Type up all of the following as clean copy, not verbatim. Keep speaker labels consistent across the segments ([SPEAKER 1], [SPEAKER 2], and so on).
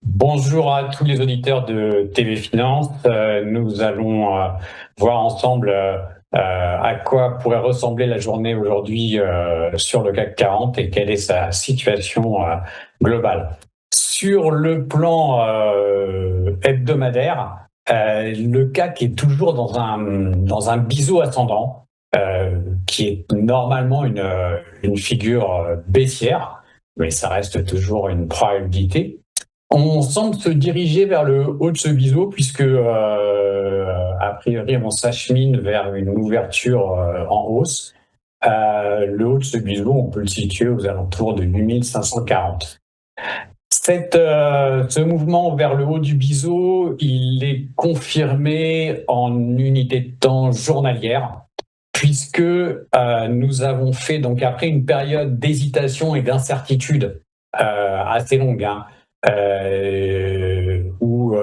[SPEAKER 1] Bonjour à tous les auditeurs de TV Finance. Nous allons voir ensemble à quoi pourrait ressembler la journée aujourd'hui sur le CAC 40 et quelle est sa situation globale. Sur le plan hebdomadaire, le CAC est toujours dans un biseau ascendant qui est normalement une figure baissière, mais ça reste toujours une probabilité. On semble se diriger vers le haut de ce biseau puisque, a priori, on s'achemine vers une ouverture en hausse. Le haut de ce biseau, on peut le situer aux alentours de 8540. Ce mouvement vers le haut du biseau, il est confirmé en unité de temps journalière, puisque nous avons fait, donc après une période d'hésitation et d'incertitude assez longue, où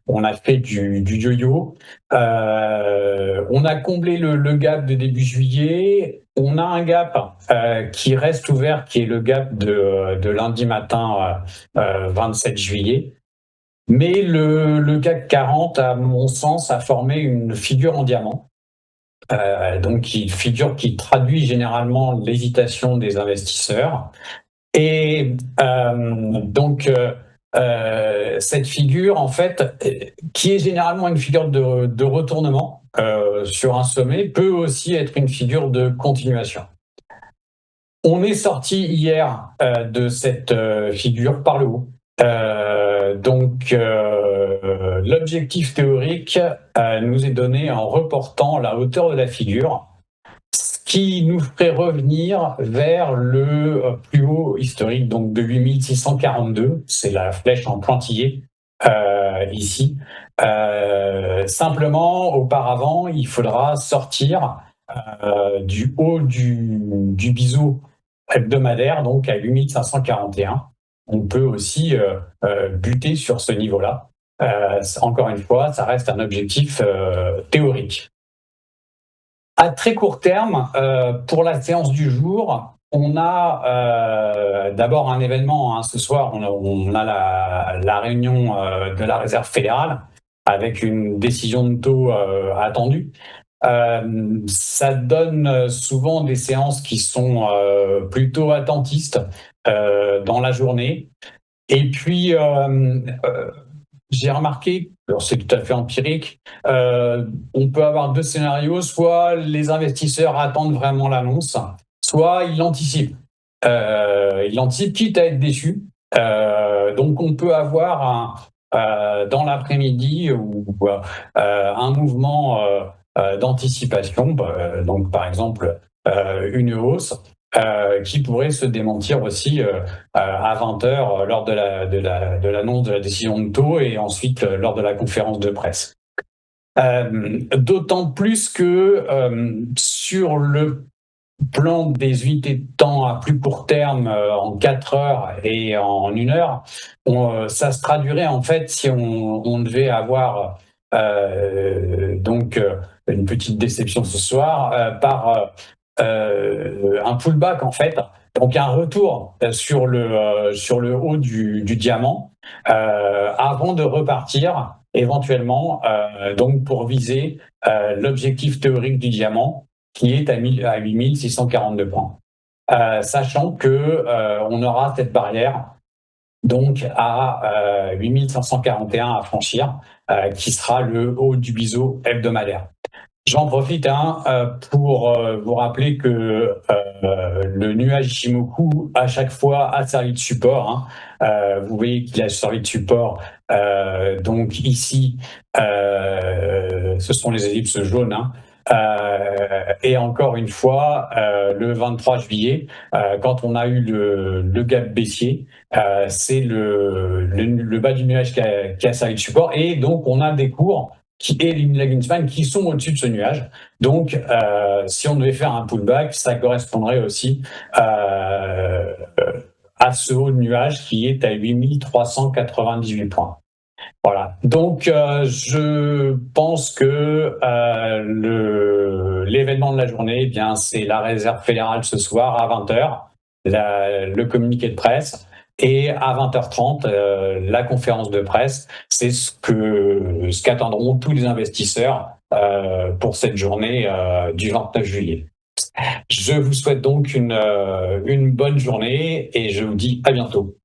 [SPEAKER 1] on a fait du yo-yo. On a comblé le gap de début juillet. On a un gap qui reste ouvert, qui est le gap de lundi matin 27 juillet. Mais le CAC 40, à mon sens, a formé une figure en diamant. Donc, une figure qui traduit généralement l'hésitation des investisseurs. Et cette figure, en fait, qui est généralement une figure de retournement sur un sommet, peut aussi être une figure de continuation. On est sorti hier de cette figure par le haut. L'objectif théorique nous est donné en reportant la hauteur de la figure, ce qui nous ferait revenir vers le plus haut historique, donc de 8642. C'est la flèche en pointillé ici. Simplement, auparavant, il faudra sortir du haut du biseau hebdomadaire, donc à 8541. On peut aussi buter sur ce niveau-là. Encore une fois, ça reste un objectif théorique. À très court terme, pour la séance du jour, on a d'abord un événement. Ce soir, on a la réunion de la Réserve fédérale avec une décision de taux attendue. Ça donne souvent des séances qui sont plutôt attentistes dans la journée. Et puis, j'ai remarqué, alors c'est tout à fait empirique, on peut avoir deux scénarios, soit les investisseurs attendent vraiment l'annonce, soit ils l'anticipent. Ils l'anticipent quitte à être déçus. Donc on peut avoir dans l'après-midi un mouvement d'anticipation, donc par exemple une hausse, qui pourrait se démentir aussi à 20h lors de l'annonce de la décision de taux et ensuite lors de la conférence de presse. D'autant plus que sur le plan des unités de temps à plus court terme en 4 heures et en 1 heure, ça se traduirait en fait si on devait avoir une petite déception ce soir par un pullback en fait, donc un retour sur le haut du diamant avant de repartir éventuellement donc pour viser l'objectif théorique du diamant qui est à 8642 points, sachant que on aura cette barrière donc à 8541 à franchir, qui sera le haut du biseau hebdomadaire. J'en profite pour vous rappeler que le nuage Ichimoku, à chaque fois, a servi de support. Vous voyez qu'il a servi de support. Donc ici, ce sont les ellipses jaunes. Et encore une fois, le 23 juillet, quand on a eu le gap baissier, c'est le bas du nuage qui a servi de support. Et donc, on a des cours qui éliminent la Greenspan, qui sont au-dessus de ce nuage. Donc, si on devait faire un pullback, ça correspondrait aussi à ce haut de nuage qui est à 8398 points. Voilà. Donc, je pense que l'événement de la journée, eh bien, c'est la Réserve fédérale ce soir à 20h, le communiqué de presse. Et à 20h30, la conférence de presse, c'est ce qu'attendront tous les investisseurs pour cette journée du 29 juillet. Je vous souhaite donc une bonne journée et je vous dis à bientôt.